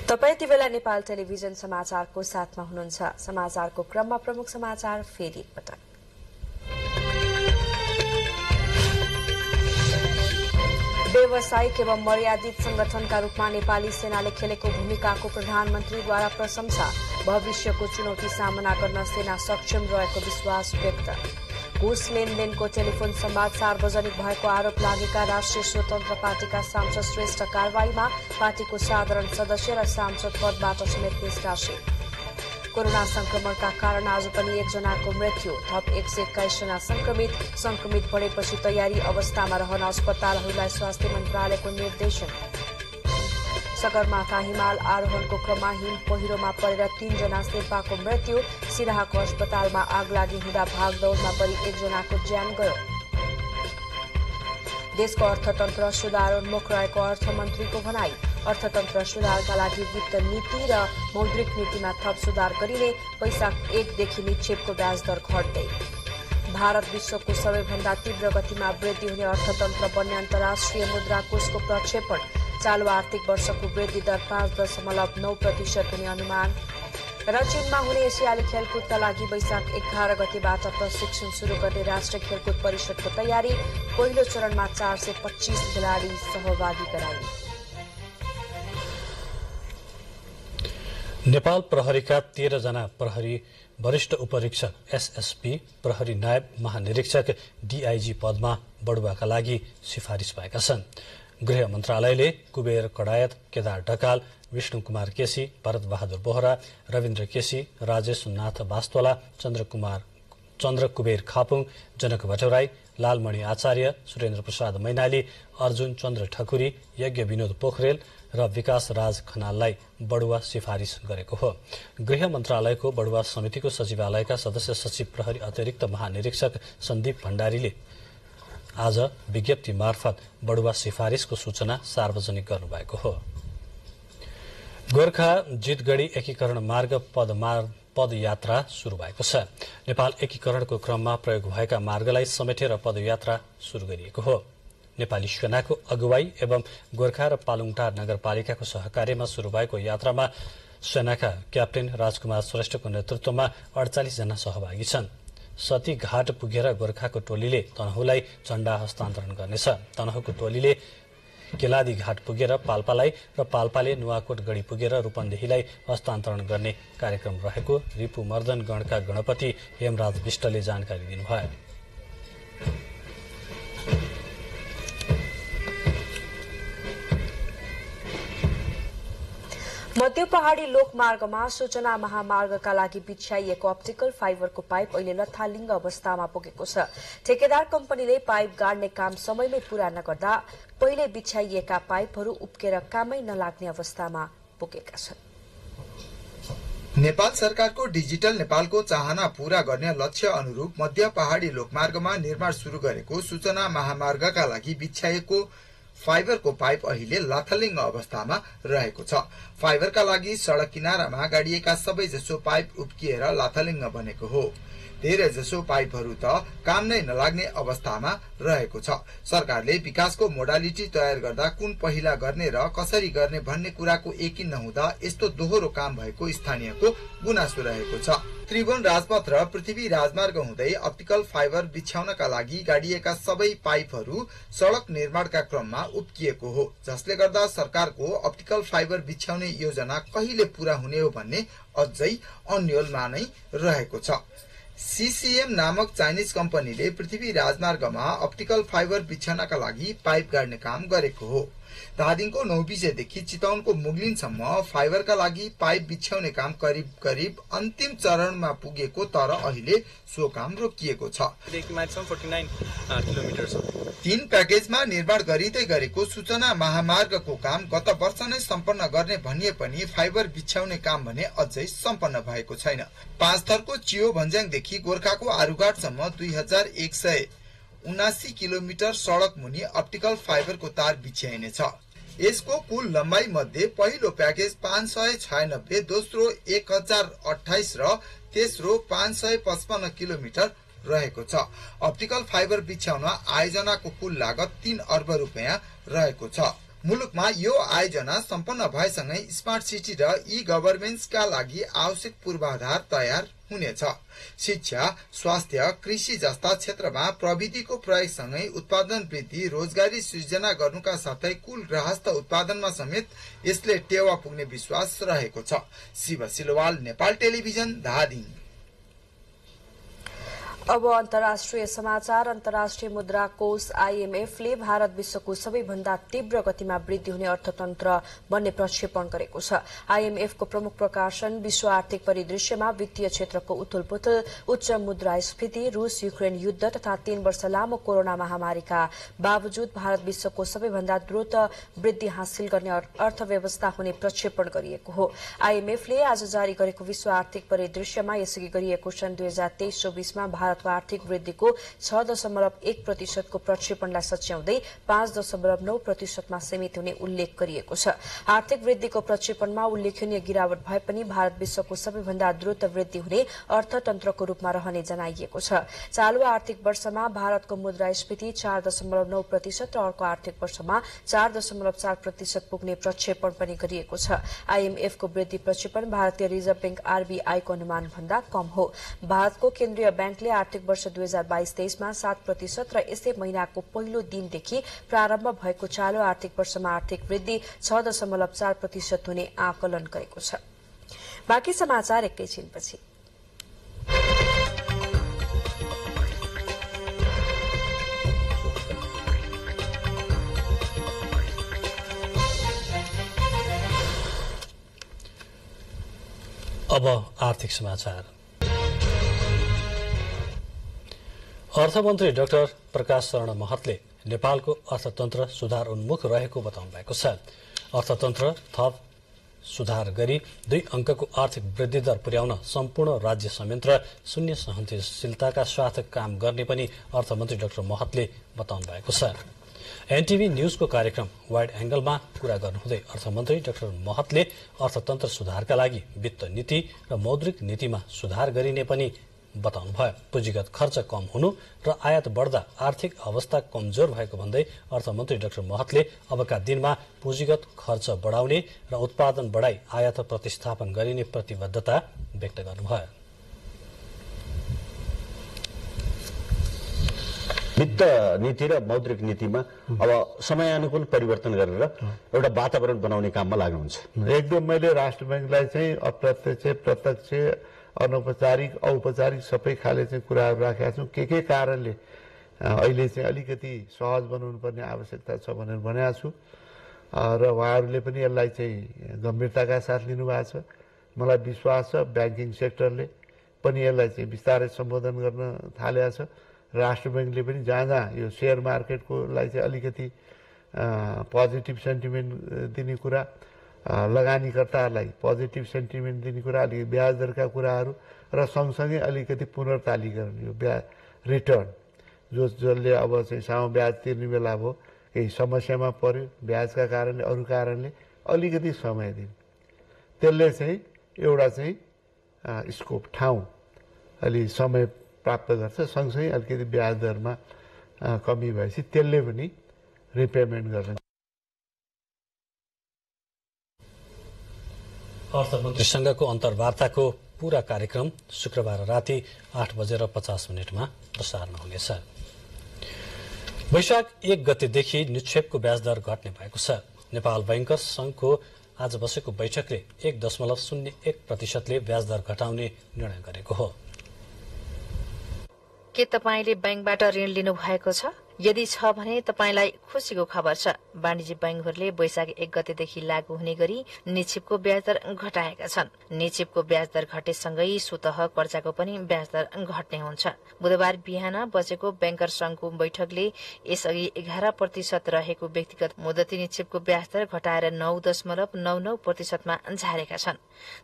तपाईँ यति बेला नेपाल टेलिभिजन समाचारको साथमा हुनुहुन्छ। समाचारको क्रममा प्रमुख समाचार फेरि एकपटक। व्यावसायिक एवं मर्यादित संगठनका रूपमा नेपाली सेनाले खेलेको भूमिकाको प्रधानमन्त्रीद्वारा प्रशंसा। भविष्यको चुनौती सामना गर्न सेना सक्षम रहेको विश्वास व्यक्त। घुस लेनदेनको टेलिफोन संवाद सार्वजनिक भएको आरोप लागेका राष्ट्रिय स्वतन्त्र पार्टीका सांसद श्रेष्ठ कारवाहीमा पार्टीको साधारण सदस्य र सांसद पदबाट समेत निष्कासित। कोरोना संक्रमणका कारण आज पनि 1 जनाको मृत्यु, थप 121 जना संक्रमित बढेपछि तयारी अवस्थामा रहन अस्पतालहरूलाई स्वास्थ्य मन्त्रालयको निर्देशन। सगरमाथा हिमाल आरोहणको क्रममा हिम पहिरोमा परेर 3 जना शेर्पाको मृत्यु। सिराहाको अस्पतालमा आग लागि हुँदा भागदौड़मा परि 1 जनाको ज्यान गयो। देशको अर्थतन्त्र सुधारोन्मुख रहेको अर्थमन्त्रीको भनाई। अर्थतन्त्र सुधारका लागि वित्त नीति र मौद्रिक नीतिमा थप सुधार गरिने। वैशाख 1 देखि निक्षेपको ब्याज दर घट्दै। भारत विश्वको सबैभन्दा तीव्र गतिमा वृद्धि हुने अर्थतन्त्र बन्ने अन्तर्राष्ट्रिय मुद्रा कोषको प्रक्षेपण। चालू आर्थिक वर्षको वृद्धि दर 5.9% हुने अनुमान। र चीनमा हुने एसियाली खेलकुदका लागि वैशाख 11 गतेबाट प्रशिक्षण शुरू गर्ने राष्ट्रिय खेलकुद परिषदको तयारी। पहिलो चरणमा 425 खेलाडी सहभागी गराइने। नेपाल प्रहरीका 13 जना प्रहरी वरिष्ठ उपरीक्षक एसएसपी, प्रहरी नायब महानिरीक्षक डीआईजी पदमा बढुवाका लागि सिफारिस भएका छन्। गृह मन्त्रालयले कुबेर कडायत, केदार ढकाल, विष्णु कुमार केसी, भरत बहादुर बोहरा, रविन्द्र केसी, राजेश नाथ बास्तोला, चन्द्र कुबेर खापुङ, जनक भट्टराई, लालमणि आचार्य, सुरेन्द्र प्रसाद मैनाली, अर्जुन चन्द्र ठकुरी, यज्ञ विनोद पोखरेल र विकास राज खनाललाई बढुवा सिफारिस गरेको हो। गृह मन्त्रालयको बढुवा समितिको सचिवालयका सदस्य सचिव प्रहरी अतिरिक्त महानिरीक्षक सन्दीप भण्डारीले आज विज्ञप्ति मार्फत बढुवा सिफारिसको सूचना सार्वजनिक गर्नुभएको हो। गोर्खा जितगढ़ी एकीकरण मार्ग पदयात्रा शुरू भएको छ। नेपाल एकीकरणको क्रममा प्रयोग भएका मार्गलाई समेटेर पदयात्रा शुरू गरिएको हो। नेपाली सेनाको अगुवाई एवं गोर्खा र पालुङटार नगरपालिकाको सहकार्यमा शुरू भएको यात्रामा सेनाका क्याप्टेन राजकुमार श्रेष्ठको नेतृत्वमा 48 जना सहभागी छन्। सती घाट पुगेर गोर्खाको टोलीले तनहुलाई झण्डा हस्तान्तरण गर्नेछ। तनहुको टोलीले केलादी घाट पुगेर पाल्पालाई र पाल्पाले नुवाकोट गढी पुगेर रूपन्देहीलाई हस्तान्तरण गर्ने कार्यक्रम रहेको रिपु मर्दन गणका गणपति हेमराज विष्टले जानकारी दिनुभयो। मध्य पहाड़ी लोकमार्गमा सूचना महामार्गका लागि बिछ्याइएको अप्टिकल फाइबरको पाइप अहिले लथालिङ्ग अवस्थामा पुगेको छ। ठेकेदार कम्पनीले पाइप गाड्ने काम समयमै पूरा नगर्दा पहिले बिछ्याइएका पाइपहरू उप्केर कामै नलाग्ने अवस्थामा पुगेका छन्। नेपाल सरकारको डिजिटल नेपालको चाहना पूरा गर्ने लक्ष्य अनुरूप मध्य पहाडी लोकमार्गमा निर्माण शुरू गरेको सूचना महामार्गका लागि बिछ्याएको फाइबरको पाइप अहिले लाथलिङ्ग अवस्थामा रहेको छ। फाइबरका लागि सड़क किनारामा गाडिएका सबैजसो पाइप उप्किएर लाथलिङ्ग बनेको हो। धेरै जसो पाइपहरू त काम नै नलाग्ने अवस्थामा रहेको छ। सरकारले विकासको मोडालिटी तयार गर्दा कुन पहिला गर्ने र कसरी गर्ने भन्ने कुराको यकिन नहुँदा यस्तो दोहोरो काम भएको स्थानीयको गुनासो रहेको छ। त्रिभुवन राजपथ र पृथ्वी राजमार्ग हुँदै अप्टिकल फाइबर बिछ्याउनका लागि गाडिएका सबै पाइपहरू सड़क निर्माणका क्रममा उप्किएको हो, जसले गर्दा सरकारको अप्टिकल फाइबर बिछ्याउने योजना कहिले पूरा हुने हो भन्ने अझै अन्यलमा नै रहेको छ। सीसीएम नामक चाइनिज कम्पनीले पृथ्वी राजमार्गमा अप्टिकल फाइबर बिछ्याउनका लागि पाइप गाड्ने काम गरेको हो। धादिङको नौबिसेदेखि चितवनको मुगलिनसम्म फाइबरका लागि पाइप बिछ्याउने काम करिब करिब अन्तिम चरणमा पुगेको, तर अहिले सो काम रोकिएको छ। 3 प्याकेजमा निर्माण गरिँदै गरेको सूचना महामार्गको काम गत वर्ष नै सम्पन्न गर्ने भनिए पनि फाइबर बिछ्याउने काम भने अझै सम्पन्न भएको छैन। 5 थरको चियो भन्ज्याङदेखि गोर्खाको आरुघाटसम्म 2179 किलोमिटर सड़क मुनि अप्टिकल फाइबरको तार बिछ्याइनेछ। यसको कुल लम्बाई मध्ये पहिलो प्याकेज 596, दोस्रो 1028 र तेस्रो 555 किलोमिटर रहेको छ। अप्टिकल फाइबर बिछ्याउन आयोजनाको कुल लागत 3 अर्ब रुपियाँ रहेको छ। मुलुकमा यो आयोजना सम्पन्न भएसँगै स्मार्ट सिटी र ई गभर्नेन्सका लागि आवश्यक पूर्वाधार तयार हुनेछ। शिक्षा, स्वास्थ्य, कृषि जस्ता क्षेत्रमा प्रविधिको प्रयोगसँगै उत्पादन वृद्धि, रोजगारी सृजना गर्नुका साथै कुल गृहस्थ उत्पादनमा समेत यसले टेवा पुग्ने विश्वास रहेको छ। शिव सिलवाल, नेपाल टेलिभिजन, धादिङ। अब अन्तर्राष्ट्रिय समाचार। अन्तर्राष्ट्रिय मुद्रा कोष आईएमएफले भारत विश्वको सबैभन्दा तीव्र गतिमा वृद्धि हुने अर्थतन्त्र बन्ने प्रक्षेपण गरेको छ। आईएमएफको प्रमुख प्रकाशन विश्व आर्थिक परिदृश्यमा वित्तीय क्षेत्रको उथलपुथल, उच्च मुद्रास्फीति, रूस युक्रेन युद्ध तथा 3 वर्ष लामो कोरोना महामारीका बावजुद भारत विश्वको सबैभन्दा द्रुत वृद्धि हासिल गर्ने अर्थव्यवस्था हुने प्रक्षेपण गरिएको हो। आईएमएफले आज जारी गरेको विश्व आर्थिक परिदृश्यमा यसअघि गरिएको सन् 2023-24मा भारतको आर्थिक वृद्धिको 6.1% को प्रक्षेपणलाई सच्याउँदै 5.9% मा सीमित हुने उल्लेख गरिएको छ। आर्थिक वृद्धिको प्रक्षेपणमा उल्लेखनीय गिरावट भए पनि भारत विश्वको सबैभन्दा द्रुत वृद्धि हुने अर्थतन्त्रको रूपमा रहने जनाइएको छ। चालू आर्थिक वर्षमा भारतको मुद्रास्फीति 4.9% र अर्को आर्थिक वर्षमा 4.4% पुग्ने प्रक्षेपण पनि गरिएको छ। आईएमएफको वृद्धि प्रक्षेपण भारतीय रिजर्भ बैंक आरबीआई को अनुमान भन्दा कम हो। भारतको केन्द्रीय बैंकले आर्थिक वर्ष 2022-23मा 7% र यसै महिनाको पहिलो दिनदेखि प्रारम्भ भएको चालू आर्थिक वर्षमा आर्थिक वृद्धि 6.4% हुने आकलन गरेको छ। बाँकी समाचार एकैछिनपछि। अब आर्थिक समाचार। अर्थमन्त्री डाक्टर प्रकाश शरण महतले नेपालको अर्थतन्त्र सुधार उन्मुख रहेको बताउनु भएको छ। अर्थतन्त्र थप सुधार गरी 2 अंकको आर्थिक वृद्धि दर पुर्याउन सम्पूर्ण राज्य संयन्त्र शून्य सहनशीलताका साथ काम गर्ने पनि अर्थमन्त्री डाक्टर महतले बताउनु भएको छ। एनटीभी न्यूजको कार्यक्रम वाइड एंगलमा कुरा गर्नुहुँदै अर्थमन्त्री डाक्टर महतले अर्थतन्त्र सुधारका लागि वित्त नीति र मौद्रिक नीतिमा सुधार गरिने पनि बताउनुभयो। पुँजीगत खर्च कम हुनु र आयात बढ्दा आर्थिक अवस्था कमजोर भएको भन्दै अर्थमन्त्री डाक्टर महतले अबका दिनमा पुँजीगत खर्च बढाउने र उत्पादन बढाई आयात प्रतिस्थापन गरिने प्रतिबद्धता व्यक्त गर्नुभयो। वित्त नीति र मौद्रिक नीतिमा अब समयानुकूल परिवर्तन गरेर एउटा वातावरण बनाउने काममा लाग्नुहुन्छ। एकदम मैले राष्ट्र बैंकलाई चाहिँ अप्रत्यक्ष, प्रत्यक्ष, अनौपचारिक, औपचारिक सबै खाले चाहिँ कुराहरू राखेका छौँ। के कारणले अहिले चाहिँ अलिकति सहज बनाउनु पर्ने आवश्यकता छ भनेर भनेको छु र उहाँहरूले पनि यसलाई चाहिँ गम्भीरताका साथ लिनुभएको छ। मलाई विश्वास छ ब्याङ्किङ सेक्टरले पनि यसलाई चाहिँ बिस्तारै सम्बोधन गर्न थालेको छ। राष्ट्र बैंकले पनि जहाँ यो शेयर मार्केटको लागि चाहिँ अलिकति पोजिटिभ सेन्टिमेन्ट दिने कुरा लगानीकर्ताहरूलाई पोजिटिभ सेन्टिमेन्ट दिने कुरा, अलिकति ब्याज दरका कुराहरू र सँगसँगै अलिकति पुनर्तालीकरण, यो रिटर्न जसले अब चाहिँ सानो ब्याज तिर्ने बेला भयो केही समस्यामा पर्यो ब्याजका कारणले अरू कारणले अलिकति समय दिने, त्यसले चाहिँ एउटा चाहिँ स्कोप ठाउँ अलि समय प्राप्त गर्छ। सँगसँगै अलिकति ब्याज दरमा कमी भएपछि त्यसले पनि रिपेमेन्ट गर्छ। अर्थमन्त्रीसँगको अन्तर्वार्ताको पूरा कार्यक्रम शुक्रबार राति 8:50 प्रसारण हुनेछ। वैशाख 1 गतेदेखि निक्षेपको ब्याजदर घट्ने भएको छ। नेपाल बैंकर्स संघको आज बसेको बैठकले 1.01% ब्याजदर घटाउने निर्णय गरेको हो। के तपाईले बैंकबाट ऋण लिनु भएको छ? यदि छ भने तपाईलाई खुशीको खबर छ। वाणिज्य बैंकहरूले वैशाख 1 गतेदेखि लागू हुने गरी निक्षेपको ब्याजदर घटाएका छन्। निक्षेपको ब्याजदर घटेसँगै स्वतः कर्जाको पनि ब्याजदर घट्ने हुन्छ। बुधबार बिहान बसेको बैंकर संघको बैठकले यसअघि 11% रहेको व्यक्तिगत मुदती निक्षेपको ब्याजदर घटाएर 9.99% मा झारेका छन्।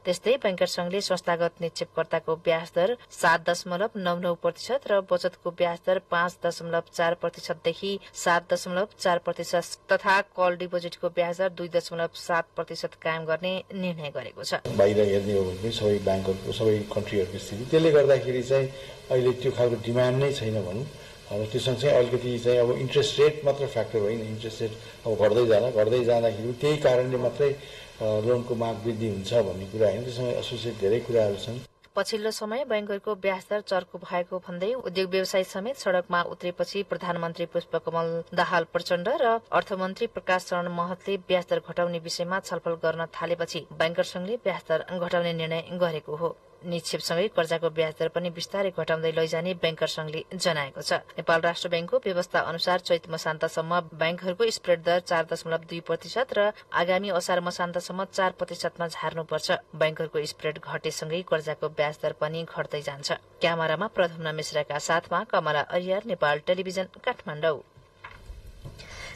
त्यस्तै बैंकर संघले संस्थागत निक्षेपकर्ताको ब्याजदर 7.99% र बचतको ब्याजदर 5.4% देखि 7.4% तथा कल डिपोजिटको ब्याजदर 2.7% कायम गर्ने निर्णय गरेको छ। बाहिर हेर्ने हो भने सबै ब्याङ्कहरूको सबै कन्ट्रीहरूको स्थिति, त्यसले गर्दाखेरि चाहिँ अहिले त्यो खालको डिमान्ड नै छैन भनौँ। अब त्यो सँगसँगै अलिकति चाहिँ अब इन्ट्रेस्ट रेट मात्र फ्याक्टर होइन, इन्ट्रेस्ट रेट अब घट्दै जाँदाखेरि त्यही कारणले मात्रै लोनको माग वृद्धि हुन्छ भन्ने कुरा होइन, त्यससँग एसोसिएट धेरै कुराहरू छन्। पछिल्लो समय बैंकहरूको ब्याजदर चर्को भएको भन्दै उद्योग व्यवसाय समेत सड़कमा उत्रेपछि प्रधानमन्त्री पुष्पकमल दाहाल प्रचण्ड र अर्थमन्त्री प्रकाश शरण महतले ब्याजदर घटाउने विषयमा छलफल गर्न थालेपछि बैंकर संघले ब्याजदर घटाउने निर्णय गरेको हो। निक्षेपसँगै कर्जाको ब्याजदर पनि बिस्तारै घटाउँदै लैजाने बैंकर संघले जनाएको छ। नेपाल राष्ट्र बैंकको व्यवस्था अनुसार चैत मसान्तसम्म बैंकहरूको स्प्रेड दर 4.2% र आगामी असार मसान्तसम्म 4% मा झार्नुपर्छ। बैंकहरूको स्प्रेड घटेसँगै कर्जाको ब्याजदर पनि घट्दै जान्छ। क्यामेरामा प्रधुम्न मिश्राका साथमा कमला अरियार, नेपाल टेलिभिजन, काठमाडौँ।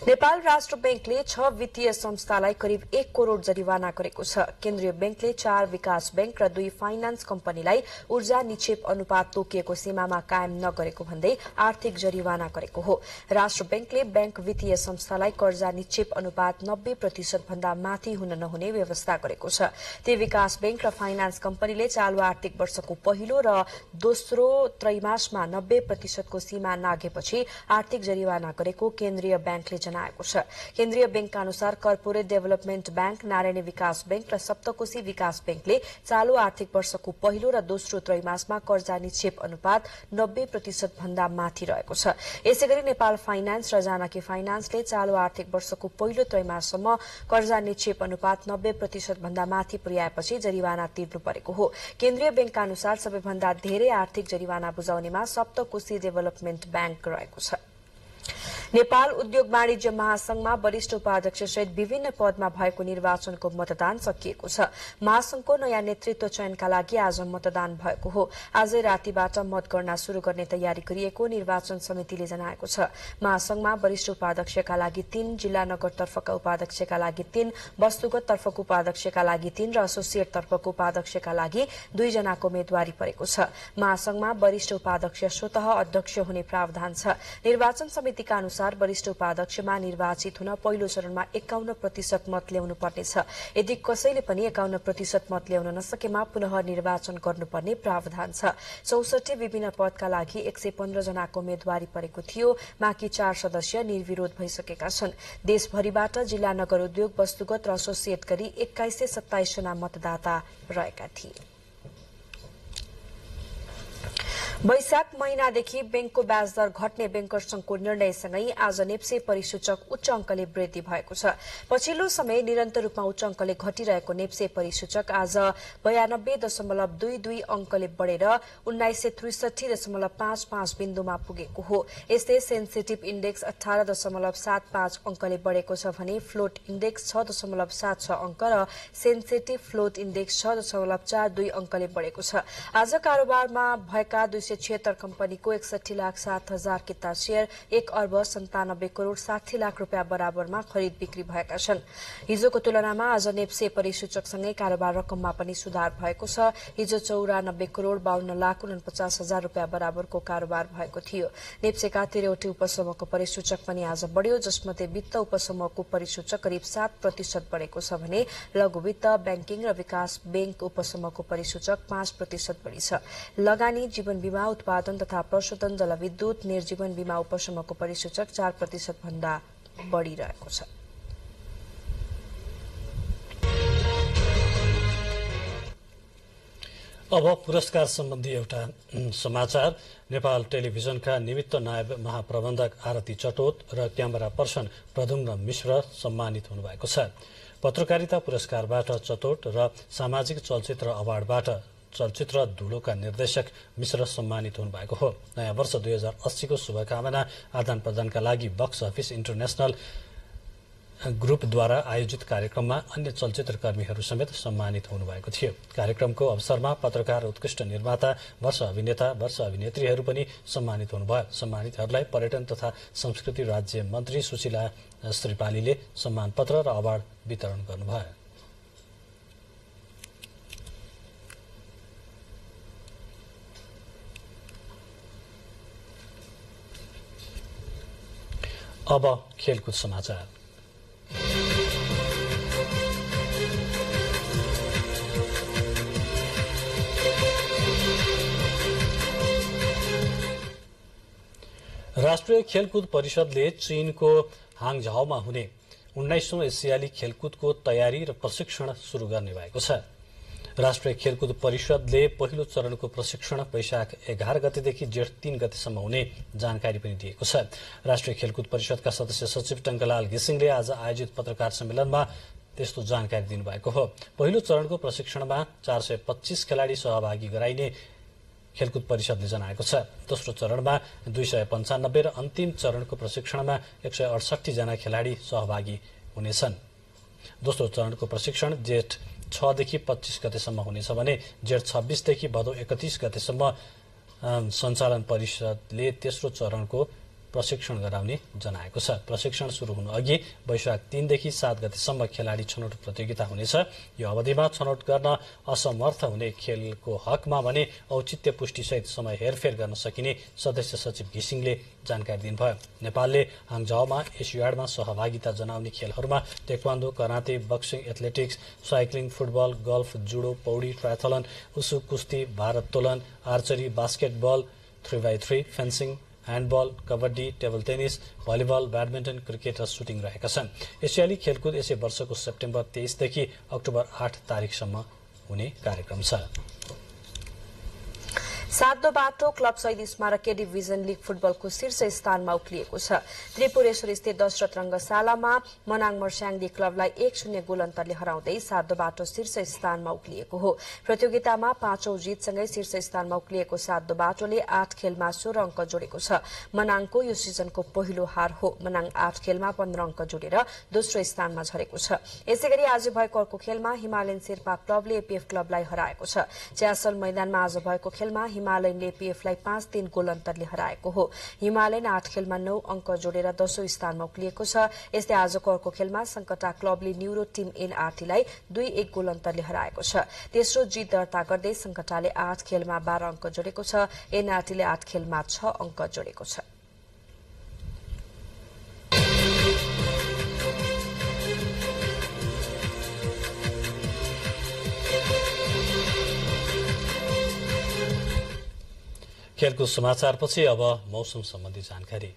नेपाल राष्ट्र बैंकले 6 वित्तीय संस्थालाई करिब 1 करोड़ जरिवाना गरेको छ। केन्द्रीय बैंकले 4 विकास बैंक र 2 फाइनान्स कम्पनीलाई ऊर्जा निक्षेप अनुपात तोकिएको सीमामा कायम नगरेको भन्दै आर्थिक जरिवाना गरेको हो। राष्ट्र बैंकले बैंक वित्तीय संस्थालाई कर्जा निक्षेप अनुपात 90% भन्दा माथि हुन नहुने व्यवस्था गरेको छ। ती विकास बैंक र फाइनान्स कम्पनीले चालू आर्थिक वर्षको पहिलो र दोस्रो त्रैमासमा 90% को सीमा नाघेपछि आर्थिक जरिवाना गरेको केन्द्रीय बैंकले जनाएको छ। केन्द्रीय बैंकका अनुसार कर्पोरेट डेभलपमेन्ट बैंक, नारायणी विकास बैंक र सप्तकोशी विकास बैंकले चालू आर्थिक वर्षको पहिलो र दोस्रो त्रैमासमा कर्जा निक्षेप अनुपात 90% भन्दा माथि रहेको छ। यसैगरी नेपाल फाइनान्स र जानकी फाइनान्सले चालू आर्थिक वर्षको पहिलो त्रैमाससम्म कर्जा निक्षेप अनुपात 90% भन्दा माथि पुर्याएपछि जरिवाना तिर्नु परेको हो। केन्द्रीय बैंकका अनुसार सबैभन्दा धेरै आर्थिक जरिवाना बुझाउनेमा सप्तकोशी डेभलपमेन्ट बैंक रहेको छ। नेपाल उद्योग वाणिज्य महासंघमा वरिष्ठ उपाध्यक्ष सहित विभिन्न पदमा भएको निर्वाचनको मतदान सकिएको छ। महासंघको नयाँ नेतृत्व चयनका लागि आज मतदान भएको हो। आजै रातिबाट मतगणना शुरू गर्ने तयारी गरिएको निर्वाचन समितिले जनाएको छ। महासंघमा वरिष्ठ उपाध्यक्षका लागि 3, जिल्ला नगर तर्फका उपाध्यक्षका लागि 3, वस्तुगत तर्फको उपाध्यक्षका लागि 3 र एसोसिएट तर्फको उपाध्यक्षका लागि 2 जनाको उम्मेद्वारी परेको छ। महासंघमा वरिष्ठ उपाध्यक्ष स्वतः अध्यक्ष हुने प्रावधान छ। निर्वाचन समितिका अनुसार वरिष्ठ उपाध्यक्षमा निर्वाचित हुन पहिलो चरणमा 51% मत ल्याउनु पर्नेछ। यदि कसैले पनि 51% मत ल्याउन नसकेमा पुनः निर्वाचन गर्नुपर्ने प्रावधान छ। 64 विभिन्न पदका लागि 115 जनाको उम्मेद्वारी परेको थियो। बाँकी 4 सदस्य निर्विरोध भइसकेका छन्। देशभरिबाट जिल्ला नगर उद्योग, वस्तुगत र एसोसिएट गरी 2127 जना मतदाता रहेका थिए। वैशाख महिनादेखि बैंकको ब्याजदर घट्ने बैंकर संघको निर्णयसँगै आज नेप्से परिसूचक उच्च अंकले वृद्धि भएको छ। पछिल्लो समय निरन्तर रूपमा उच्च अंकले घटिरहेको नेप्से परिसूचक आज 92.22 अंकले बढेर 1963.55 बिन्दुमा पुगेको हो। यस्तै सेन्सिटिभ इन्डेक्स 18.75 अंकले बढेको छ भने फ्लोट इन्डेक्स 6.76 अंक र सेन्सिटिभ फ्लोट इन्डेक्स 6.42 अंकले बढेको छ। आज कारोबारमा भएका 1976 कम्पनीको 61,07,000 किता शेयर 1,97,60,00,000 रुपियाँ बराबरमा खरिद बिक्री भएका छन्। हिजोको तुलनामा आज नेप्से परिसूचकसँगै कारोबार रकममा पनि सुधार भएको छ। हिजो 94,52,52,49,000 रुपियाँ बराबरको कारोबार भएको थियो। नेप्सेका 13वटै उपसमूहको परिसूचक पनि आज बढ़्यो, जसमध्ये वित्त उपसमूहको परिसूचक करिब 7% बढ़ेको छ भने लघु वित्त, बैंकिङ र विकास बैंक उपसमूहको परिसूचक 5% बढ़ी छ। लगानी, जीवन बीमा, उत्पादन तथा प्रशोधन, जलविद्युत, निर्जीवन बीमा उपसमूहको परिसूचक 4% भन्दा बढ़िरहेको छ। अब पुरस्कार सम्बन्धी एउटा समाचार। नेपाल टेलिभिजनका निमित्त नायब महाप्रबन्धक आरती चटोत र क्यामेरा पर्सन प्रद्युम्न मिश्र सम्मानित हुनुभएको छ। पत्रकारिता पुरस्कारबाट चटोट र सामाजिक चलचित्र अवार्डबाट चलचित्र धुलोका निर्देशक मिश्र सम्मानित हुनुभएको हो। नयाँ वर्ष 2080 को शुभकामना आदान प्रदानका लागि बक्स अफिस इन्टरनेशनल ग्रुपद्वारा आयोजित कार्यक्रममा अन्य चलचित्र कर्मीहरू समेत सम्मानित हुनुभएको थियो। कार्यक्रमको अवसरमा पत्रकार, उत्कृष्ट निर्माता, वर्ष अभिनेता, वर्ष अभिनेत्रीहरू पनि सम्मानित हुनुभयो। सम्मानितहरूलाई पर्यटन तथा संस्कृति राज्य मन्त्री सुशीला श्रीपालीले सम्मान पत्र र अवार्ड वितरण गर्नुभयो। अब खेलकुद समाचार। राष्ट्रिय खेलकुद परिषदले चीनको हाङझाओमा हुने 19औं एसियाली खेलकुदको तयारी र प्रशिक्षण शुरू गर्ने भएको छ। राष्ट्रिय खेलकुद परिषदले पहिलो चरणको प्रशिक्षण वैशाख 11 गतेदेखि जेठ 3 गतेसम्म हुने जानकारी पनि दिएको छ। राष्ट्रिय खेलकुद परिषदका सदस्य सचिव टंकलाल घिसिङले आज आयोजित पत्रकार सम्मेलनमा त्यस्तो जानकारी दिनुभएको हो। पहिलो चरणको प्रशिक्षणमा 425 खेलाडी सहभागी गराइने खेलकुद परिषदले जनाएको छ। दोस्रो चरणमा 295 र अन्तिम चरणको प्रशिक्षणमा 168 जना खेलाडी सहभागी हुनेछन्। दोस्रो चरणको प्रशिक्षण जेठ 6 देखि 25 गतेसम्म हुनेछ भने जेठ 26 देखि भदौ 31 गतेसम्म सञ्चालन परिषदले तेस्रो चरणको प्रशिक्षण गराउने जनाएको छ। प्रशिक्षण शुरू हुनु अघि वैशाख 3 देखि 7 गतेसम्म खेलाडी छनौट प्रतियोगिता हुनेछ। यो अवधिमा छनौट गर्न असमर्थ हुने खेलको हकमा भने औचित्य पुष्टिसहित समय हेरफेर गर्न सकिने सदस्य सचिव घिसिङले जानकारी दिनुभयो। नेपालले हाङझाओमा एसियाडमा सहभागिता जनाउने खेलहरूमा taekwondo, karate, boxing, athletics, cycling, football, golf, judo, पौडी, ट्रायथलन, उसु, कुस्ती, भारोत्तोलन, archery, basketball, 3x3, fencing, handball, kabaddi, table tennis, volleyball, badminton, cricket र सुटिङ रहेका छन्। एसियाली खेलकुद यसै वर्षको सेप्टेम्बर 23 देखि अक्टोबर 8 तारिकसम्म हुने कार्यक्रम छ। सातो बाटो क्लब शहीद स्मारक डिभिजन लीग फुटबलको शीर्ष स्थानमा उक्लिएको छ। त्रिपुरेश्वर स्थित दशरथ रंगशालामा मनाङ मर्स्याङदी क्लबलाई 1-0 गोल अन्तरले हराउँदै सातो बाटो शीर्ष स्थानमा उक्लिएको हो। प्रतियोगितामा 5औं जितसँगै शीर्ष स्थानमा उक्लिएको सातो बाटोले 8 खेलमा 16 अंक जोडेको छ। मनाङको यो सिजनको पहिलो हार हो। मनाङ 8 खेलमा 15 अंक जोडेर दोस्रो स्थानमा झरेको छ। यसैगरी आज भएको अर्को खेलमा हिमालयन शेर्पा क्लबले एपीएफ क्लबलाई हराएको छ। च्यासल मैदानमा आज भएको खेलमा हिमालयनले एपीएफलाई 5-3 गोल अन्तरले हराएको हो। हिमालयन 8 खेलमा 9 अंक जोडेर 10औं स्थानमा उक्लिएको छ। यस्तै आजको अर्को खेलमा संकटा क्लबले न्यूरो टिम एनआरटीलाई 2-1 गोल अन्तरले हराएको छ। तेस्रो जित दर्ता गर्दै संकटाले 8 खेलमा 12 अंक जोडेको छ। एनआरटीले 8 खेलमा 6 अंक जोडेको छ। खेलकुद समाचारपछि अब मौसम सम्बन्धी जानकारी।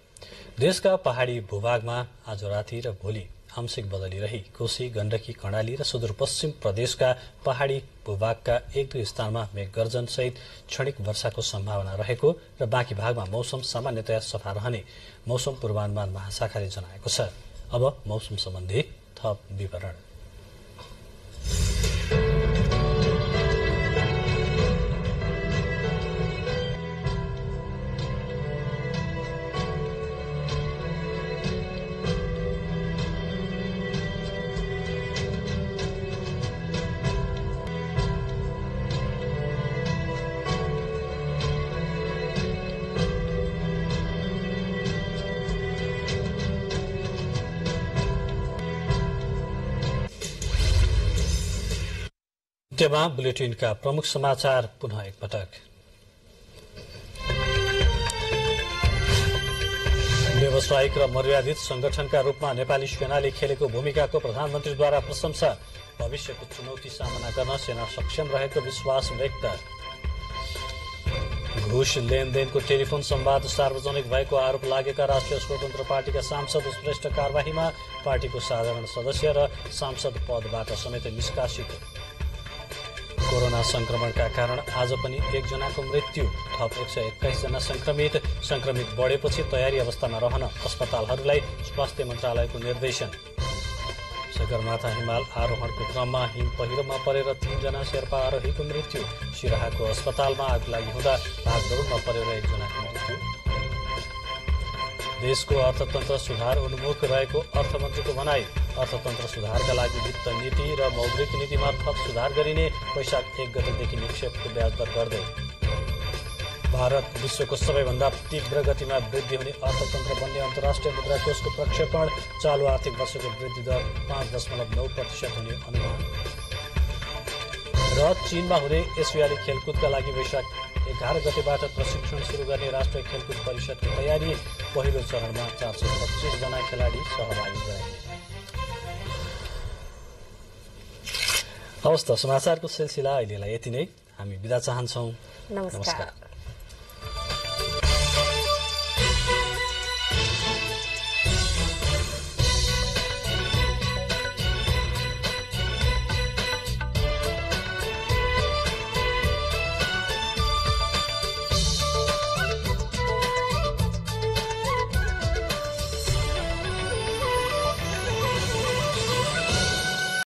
देशका पहाड़ी भूभागमा आज राति र भोलि आंशिक बदली रही कोशी, गण्डकी, कर्णाली र सुदूरपश्चिम प्रदेशका पहाड़ी भूभागका 1-2 स्थानमा मेघगर्जन सहित क्षणिक वर्षाको सम्भावना रहेको र बाँकी भागमा मौसम सामान्यतया सफा रहने मौसम पूर्वानुमान महाशाखाले जनाएको छ। अब मौसम सम्बन्धी थप विवरण। अन्त्यमा बुलेटिनका प्रमुख समाचार पुनः एकपटक। व्यावसायिक र मर्यादित संगठनका रूपमा नेपाली सेनाले खेलेको भूमिकाको प्रधानमन्त्रीद्वारा प्रशंसा। भविष्यको चुनौती सामना गर्न सेना सक्षम रहेको विश्वास व्यक्त। घुस लेनदेनको टेलिफोन संवाद सार्वजनिक भएको आरोप लागेका राष्ट्रिय स्वतन्त्र पार्टीका सांसद श्रेष्ठ कार्यवाहीमा। पार्टीको साधारण सदस्य र सांसद पदबाट समेत निष्कासित। कोरोना संक्रमणका कारण आज पनि एकजनाको मृत्यु, थप 121 जना संक्रमित बढेपछि तयारी अवस्थामा रहन अस्पतालहरूलाई स्वास्थ्य मन्त्रालयको निर्देशन। सगरमाथा हिमाल आरोहणको क्रममा हिम पहिरोमा परेर 3 जना शेर्पा आरोहीको मृत्यु। सिराहाको अस्पतालमा आगलागी हुँदा भागदौडमा परेर 1 जनाको मृत्यु। देशको अर्थतन्त्र सुधार उन्मुख रहेको अर्थमन्त्रीको भनाई। अर्थतन्त्र सुधारका लागि वित्त नीति र मौद्रिक नीतिमा थप सुधार गरिने। वैशाख 1 गतेदेखि निक्षेपको ब्याज दर बढ्दै। भारत विश्वको सबैभन्दा तीव्र गतिमा वृद्धि हुने अर्थतन्त्र बन्ने अन्तर्राष्ट्रिय मुद्रा कोषको प्रक्षेपण। चालु आर्थिक वर्षको वृद्धि दर 5.9% हुने अनुमान। र चीनमा हुने एसियाली खेलकुदका लागि वैशाख 11 गतेबाट प्रशिक्षण सुरु गर्ने राष्ट्रिय खेलकुद परिषदको तयारी। पहिलो चरणमा 425 जना खेलाडी सहभागी गराइने। हवस् त, समाचारको सिलसिला अहिलेलाई यति नै। हामी बिदा चाहन्छौँ। नमस्कार।